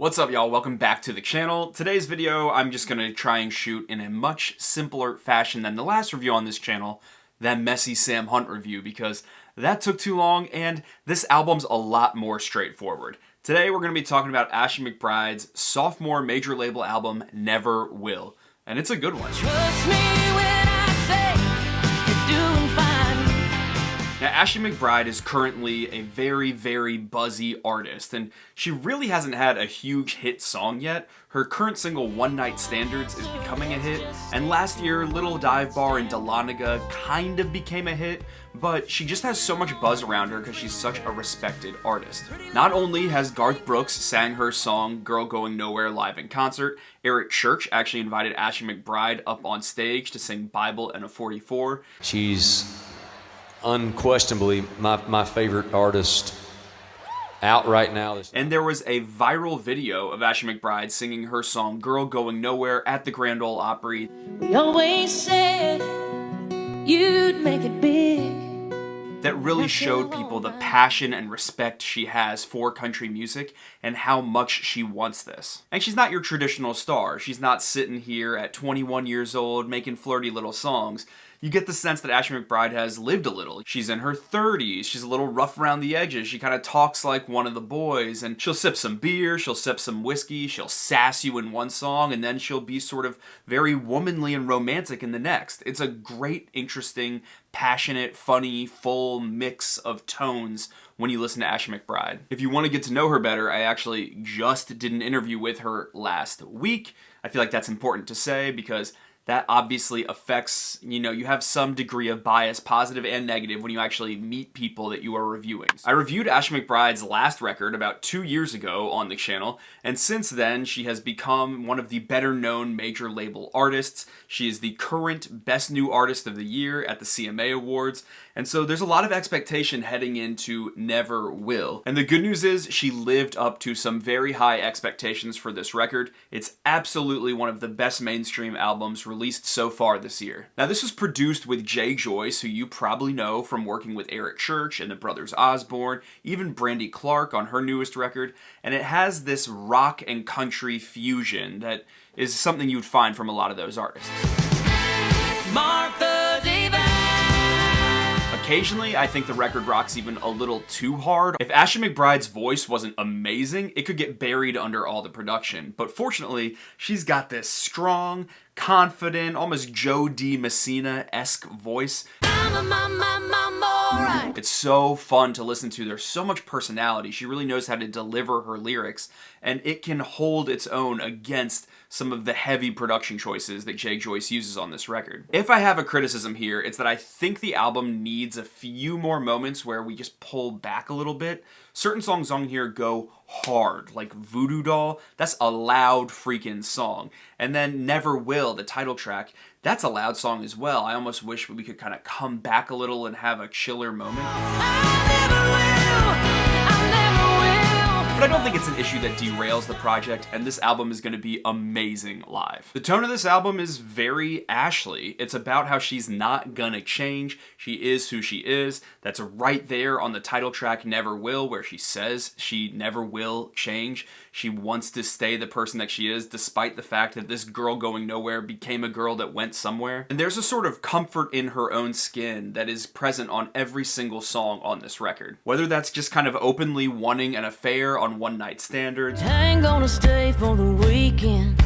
What's up, y'all? Welcome back to the channel. Today's video, I'm just gonna try and shoot in a much simpler fashion than the last review on this channel, that messy Sam Hunt review, because that took too long and this album's a lot more straightforward. Today we're gonna be talking about Ashley McBryde's sophomore major label album, Never Will. And it's a good one. Trust me when I say you're doing fine. Now, Ashley McBryde is currently a very, very buzzy artist, and she really hasn't had a huge hit song yet. Her current single, One Night Standards, is becoming a hit, and last year, Little Dive Bar in Dahlonega kind of became a hit, but she just has so much buzz around her because she's such a respected artist. Not only has Garth Brooks sang her song, Girl Going Nowhere, live in concert, Eric Church actually invited Ashley McBryde up on stage to sing Bible and a 44. She's unquestionably my favorite artist out right now. And there was a viral video of Ashley McBryde singing her song Girl Going Nowhere at the Grand Ole Opry. We always said you'd make it big. That really showed people the passion and respect she has for country music and how much she wants this. And she's not your traditional star. She's not sitting here at 21 years old making flirty little songs. You get the sense that Ashley McBryde has lived a little. She's in her 30s, she's a little rough around the edges, she kind of talks like one of the boys, and she'll sip some beer, she'll sip some whiskey, she'll sass you in one song, and then she'll be sort of very womanly and romantic in the next. It's a great, interesting, passionate, funny, full mix of tones when you listen to Ashley McBryde. If you want to get to know her better, I actually just did an interview with her last week. I feel like that's important to say because that obviously affects, you have some degree of bias, positive and negative, when you actually meet people that you are reviewing. I reviewed Ashley McBryde's last record about 2 years ago on the channel, and since then, she has become one of the better-known major label artists. She is the current Best New Artist of the Year at the CMA Awards, and so there's a lot of expectation heading into Never Will. And the good news is, she lived up to some very high expectations for this record. It's absolutely one of the best mainstream albums released so far this year. Now, this was produced with Jay Joyce, who you probably know from working with Eric Church and the Brothers Osborne, even Brandy Clark on her newest record, and it has this rock and country fusion that is something you'd find from a lot of those artists. Martha Davis. Occasionally, I think the record rocks even a little too hard. If Ashley McBryde's voice wasn't amazing, it could get buried under all the production. But fortunately, she's got this strong, confident, almost Joe D. Messina-esque voice. I'm alright. It's so fun to listen to. There's so much personality. She really knows how to deliver her lyrics, and it can hold its own against some of the heavy production choices that Jay Joyce uses on this record. If I have a criticism here, it's that I think the album needs a few more moments where we just pull back a little bit. Certain songs on here go hard, like Voodoo Doll. That's a loud freaking song. And then Never Will, the title track, that's a loud song as well. I almost wish we could kind of come back a little and have a chiller moment. But I don't think it's an issue that derails the project, and this album is going to be amazing live. The tone of this album is very Ashley. It's about how she's not gonna change. She is who she is. That's right there on the title track, Never Will, where she says she never will change. She wants to stay the person that she is, despite the fact that this girl going nowhere became a girl that went somewhere. And there's a sort of comfort in her own skin that is present on every single song on this record. Whether that's just kind of openly wanting an affair on One Night Standards, I ain't gonna stay for the weekend.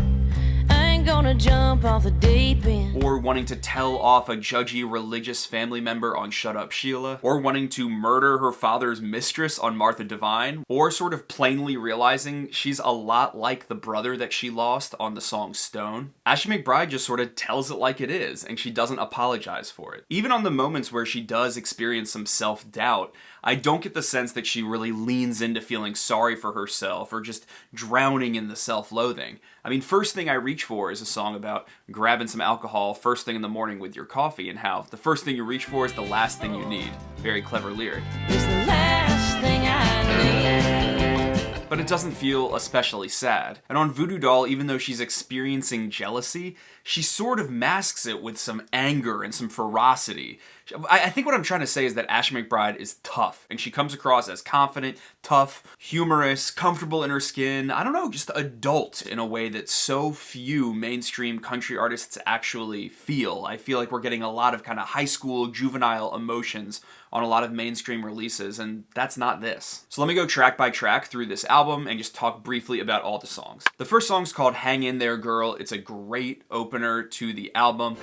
I ain't gonna jump off the deep end. or wanting to tell off a judgy religious family member on Shut Up Sheila, or wanting to murder her father's mistress on Martha Divine, or sort of plainly realizing she's a lot like the brother that she lost on the song Stone. Ashley McBryde just sort of tells it like it is, and she doesn't apologize for it. Even on the moments where she does experience some self-doubt, I don't get the sense that she really leans into feeling sorry for herself or just drowning in the self-loathing. I mean, First Thing I Reach For is a song about grabbing some alcohol first thing in the morning with your coffee and how the first thing you reach for is the last thing you need. Very clever lyric. It's the last thing I need. But it doesn't feel especially sad. And on Voodoo Doll, even though she's experiencing jealousy, she sort of masks it with some anger and some ferocity. I think what I'm trying to say is that Ashley McBryde is tough, and she comes across as confident, tough, humorous, comfortable in her skin. I don't know, just adult in a way that so few mainstream country artists actually feel. I feel like we're getting a lot of kind of high school, juvenile emotions on a lot of mainstream releases, and that's not this. So let me go track by track through this album and just talk briefly about all the songs. The first song's called Hang In There Girl. It's a great opener to the album.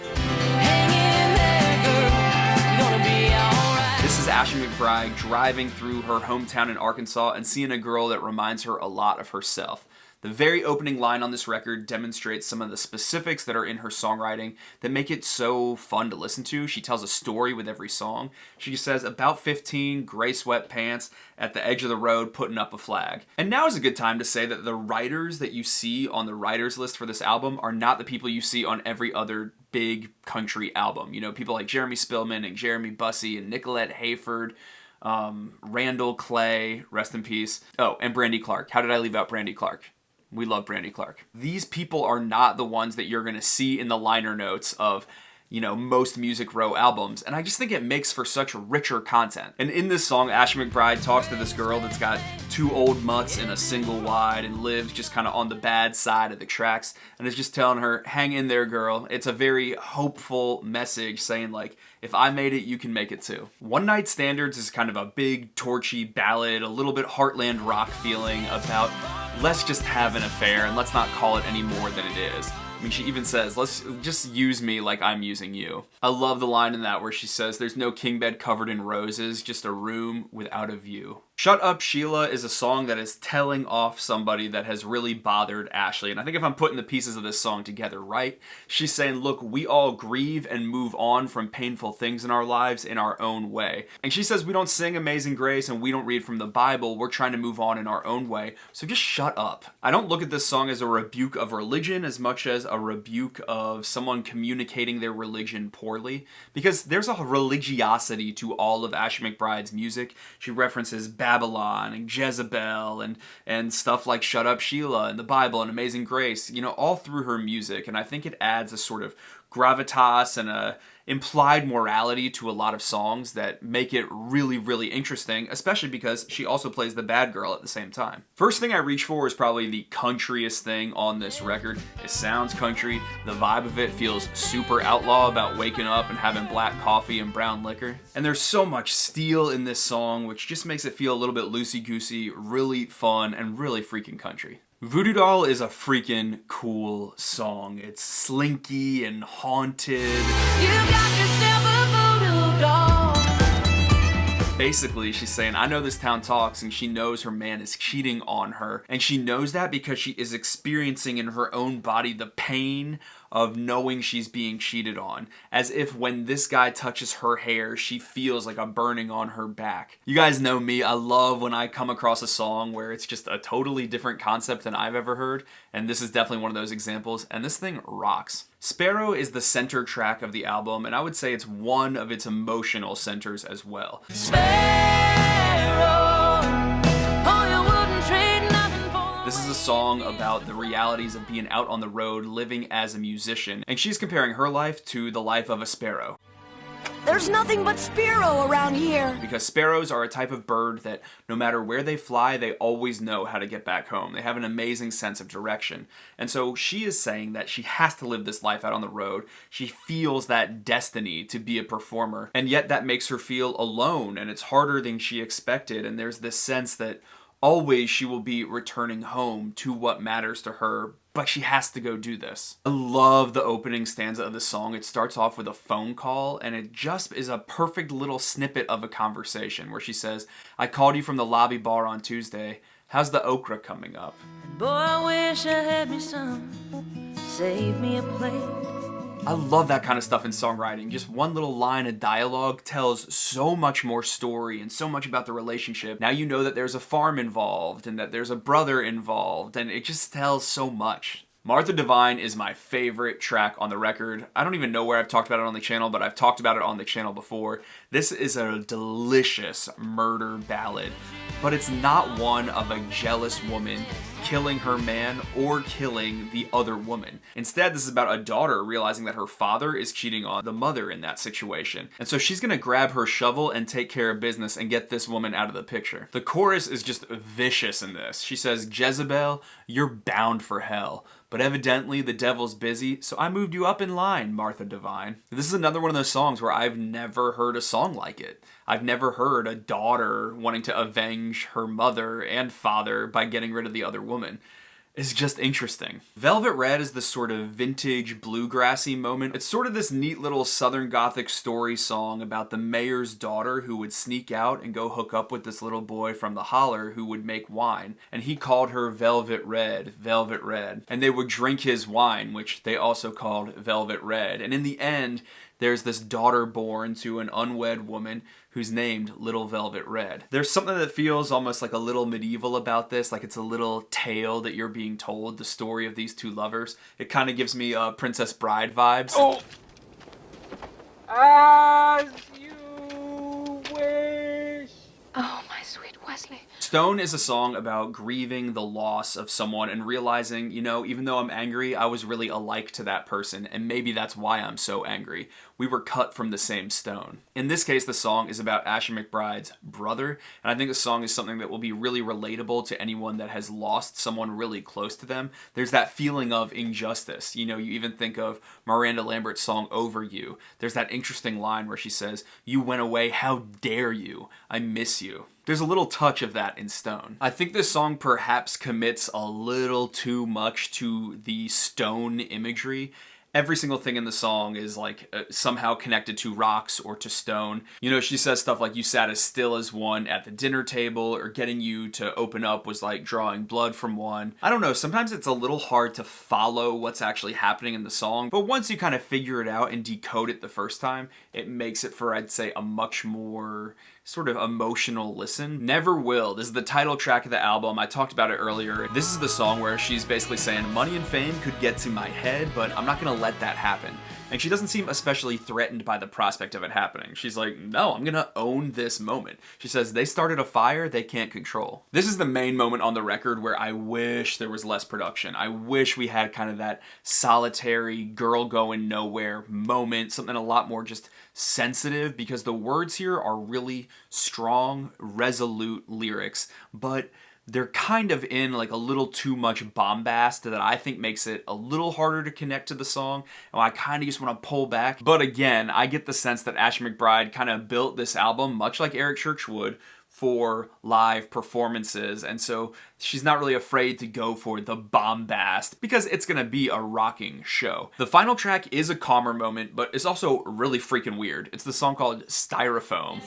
This is Ashley McBryde driving through her hometown in Arkansas and seeing a girl that reminds her a lot of herself. The very opening line on this record demonstrates some of the specifics that are in her songwriting that make it so fun to listen to. She tells a story with every song. She says, about 15, gray sweatpants, at the edge of the road, putting up a flag. And now is a good time to say that the writers that you see on the writers list for this album are not the people you see on every other big country album. You know, people like Jeremy Spillman and Jeremy Bussey and Nicolette Hayford, Randall Clay, rest in peace. Oh, and Brandy Clark. How did I leave out Brandy Clark? We love Brandy Clark. These people are not the ones that you're going to see in the liner notes of, you know, most Music Row albums. And I just think it makes for such richer content. And in this song, Ashley McBryde talks to this girl that's got 2 old mutts and a single wide and lives just kind of on the bad side of the tracks and is just telling her, hang in there, girl. It's a very hopeful message saying, like, if I made it, you can make it too. One Night Standards is kind of a big, torchy ballad, a little bit heartland rock feeling about let's just have an affair and let's not call it any more than it is. I mean, she even says, let's just use me like I'm using you. I love the line in that where she says, there's no king bed covered in roses, just a room without a view. Shut Up Sheila is a song that is telling off somebody that has really bothered Ashley. And I think if I'm putting the pieces of this song together right, she's saying, look, we all grieve and move on from painful things in our lives in our own way. And she says we don't sing Amazing Grace and we don't read from the Bible. We're trying to move on in our own way. So just shut up. I don't look at this song as a rebuke of religion as much as a rebuke of someone communicating their religion poorly, because there's a religiosity to all of Ashley McBryde's music. She references Babylon and Jezebel and stuff like Shut Up Sheila and the Bible and Amazing Grace, you know, all through her music. And I think it adds a sort of gravitas and a implied morality to a lot of songs that make it really, really interesting, especially because she also plays the bad girl at the same time. First thing I reach for is probably the countryest thing on this record. It sounds country. The vibe of it feels super outlaw about waking up and having black coffee and brown liquor. And there's so much steel in this song, which just makes it feel a little bit loosey-goosey, really fun, and really freaking country. Voodoo Doll is a freaking cool song. It's slinky and haunted. You got yourself a voodoo doll. Basically, she's saying, I know this town talks, and she knows her man is cheating on her. And she knows that because she is experiencing in her own body the pain of knowing she's being cheated on. As if when this guy touches her hair, she feels like a burning on her back. You guys know me, I love when I come across a song where it's just a totally different concept than I've ever heard, and this is definitely one of those examples, and this thing rocks. Sparrow is the center track of the album, and I would say it's one of its emotional centers as well. This is a song about the realities of being out on the road, living as a musician, and she's comparing her life to the life of a sparrow. There's nothing but sparrow around here. Because sparrows are a type of bird that no matter where they fly, they always know how to get back home. They have an amazing sense of direction. And so she is saying that she has to live this life out on the road. She feels that destiny to be a performer, and yet that makes her feel alone, and it's harder than she expected, and there's this sense that always she will be returning home to what matters to her, but she has to go do this. I love the opening stanza of the song. It starts off with a phone call, and it just is a perfect little snippet of a conversation where she says, I called you from the lobby bar on Tuesday. How's the okra coming up? Boy, I wish I had me some. Save me a plate. I love that kind of stuff in songwriting. Just one little line of dialogue tells so much more story and so much about the relationship. Now you know that there's a farm involved and that there's a brother involved, and it just tells so much. Martha Divine is my favorite track on the record. I don't even know where I've talked about it on the channel, but I've talked about it on the channel before. This is a delicious murder ballad, but it's not one of a jealous woman killing her man or killing the other woman. Instead, this is about a daughter realizing that her father is cheating on the mother in that situation. And so she's gonna grab her shovel and take care of business and get this woman out of the picture. The chorus is just vicious in this. She says, "Jezebel, you're bound for hell. But evidently the devil's busy, so I moved you up in line, Martha Divine." This is another one of those songs where I've never heard a song like it. I've never heard a daughter wanting to avenge her mother and father by getting rid of the other woman. It's just interesting. Velvet Red is this sort of vintage bluegrassy moment. It's sort of this neat little Southern Gothic story song about the mayor's daughter who would sneak out and go hook up with this little boy from the holler who would make wine. And he called her Velvet Red, Velvet Red. And they would drink his wine, which they also called Velvet Red. And in the end, there's this daughter born to an unwed woman who's named Little Velvet Red. There's something that feels almost like a little medieval about this, like it's a little tale that you're being told, the story of these two lovers. It kind of gives me Princess Bride vibes. Oh! As you wish. Oh, my sweet Wesley. Stone is a song about grieving the loss of someone and realizing, you know, even though I'm angry, I was really alike to that person, and maybe that's why I'm so angry. We were cut from the same stone. In this case, the song is about Ashley McBryde's brother, and I think the song is something that will be really relatable to anyone that has lost someone really close to them. There's that feeling of injustice. You know, you even think of Miranda Lambert's song Over You. There's that interesting line where she says, "You went away, how dare you? I miss you." There's a little touch of that in Stone. I think this song perhaps commits a little too much to the stone imagery. Every single thing in the song is like somehow connected to rocks or to stone. You know, she says stuff like, "You sat as still as one at the dinner table," or "Getting you to open up was like drawing blood from one." I don't know, sometimes it's a little hard to follow what's actually happening in the song, but once you kind of figure it out and decode it the first time, it makes it for, I'd say, a much more sort of emotional listen. Never Will. This is the title track of the album. I talked about it earlier. This is the song where she's basically saying, money and fame could get to my head, but I'm not gonna let that happen. And she doesn't seem especially threatened by the prospect of it happening. She's like, no, I'm gonna own this moment. She says, they started a fire they can't control. This is the main moment on the record where I wish there was less production. I wish we had kind of that solitary girl going nowhere moment, something a lot more just sensitive, because the words here are really strong, resolute lyrics, but they're kind of in like a little too much bombast that I think makes it a little harder to connect to the song, and I kind of just want to pull back. But again, I get the sense that Ashley McBryde kind of built this album, much like Eric Church would, for live performances, and so she's not really afraid to go for the bombast because it's gonna be a rocking show. The final track is a calmer moment, but it's also really freaking weird. It's the song called Styrofoam.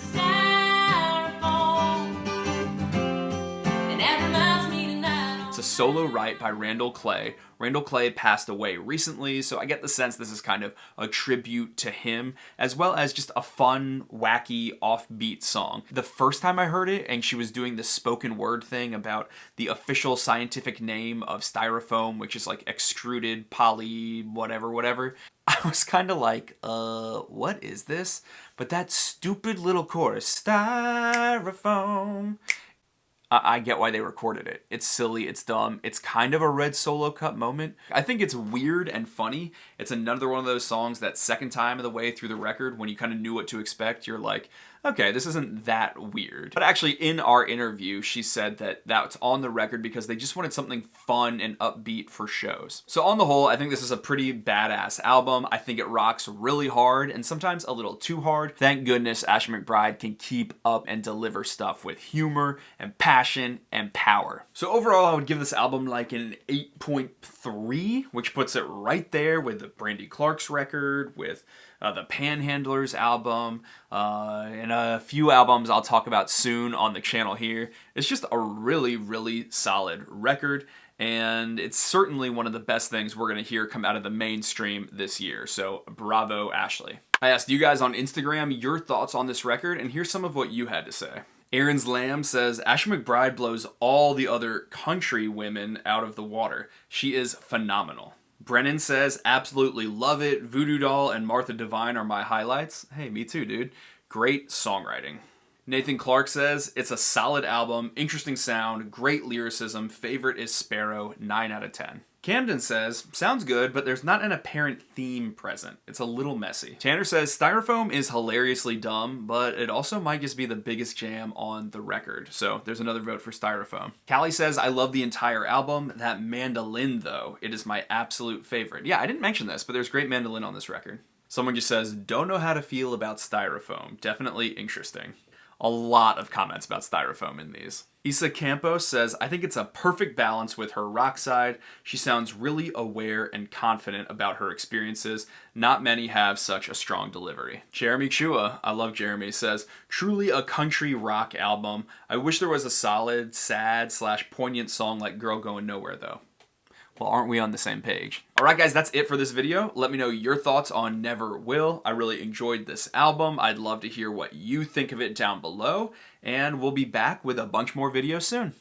It's a solo write by Randall Clay. Randall Clay passed away recently, so I get the sense this is kind of a tribute to him, as well as just a fun, wacky, offbeat song. The first time I heard it, and she was doing this spoken word thing about the official scientific name of styrofoam, which is like extruded poly whatever, I was kind of like, what is this? But that stupid little chorus, styrofoam, I get why they recorded it. It's silly, it's dumb, it's kind of a Red Solo Cup moment. I think it's weird and funny. It's another one of those songs that second time of the way through the record, when you kind of knew what to expect, you're like, okay, this isn't that weird. But actually, in our interview, she said that that's on the record because they just wanted something fun and upbeat for shows. So on the whole, I think this is a pretty badass album. I think it rocks really hard and sometimes a little too hard. Thank goodness Ashley McBryde can keep up and deliver stuff with humor and passion and power. So overall, I would give this album like an 8.3, which puts it right there with the Brandy Clark's record, with the Panhandlers album, and a few albums I'll talk about soon on the channel here. It's just a really, really solid record, and it's certainly one of the best things we're going to hear come out of the mainstream this year, so bravo, Ashley. I asked you guys on Instagram your thoughts on this record, and here's some of what you had to say. Aaron's Lamb says, Ashley McBryde blows all the other country women out of the water. She is phenomenal. Brennan says, absolutely love it. Voodoo Doll and Martha Divine are my highlights. Hey, me too, dude. Great songwriting. Nathan Clark says, it's a solid album, interesting sound, great lyricism, favorite is Sparrow, 9 out of 10. Camden says, sounds good, but there's not an apparent theme present. It's a little messy. Tanner says, Styrofoam is hilariously dumb, but it also might just be the biggest jam on the record. So there's another vote for Styrofoam. Callie says, I love the entire album. That mandolin, though, it is my absolute favorite. Yeah, I didn't mention this, but there's great mandolin on this record. Someone just says, don't know how to feel about Styrofoam. Definitely interesting. A lot of comments about Styrofoam in these. Isa Campos says, I think it's a perfect balance with her rock side. She sounds really aware and confident about her experiences. Not many have such a strong delivery. Jeremy Chua, I love Jeremy, says, truly a country rock album. I wish there was a solid, sad / poignant song like Girl Going Nowhere though. Well, aren't we on the same page? Alright guys, that's it for this video. Let me know your thoughts on Never Will. I really enjoyed this album. I'd love to hear what you think of it down below. And we'll be back with a bunch more videos soon.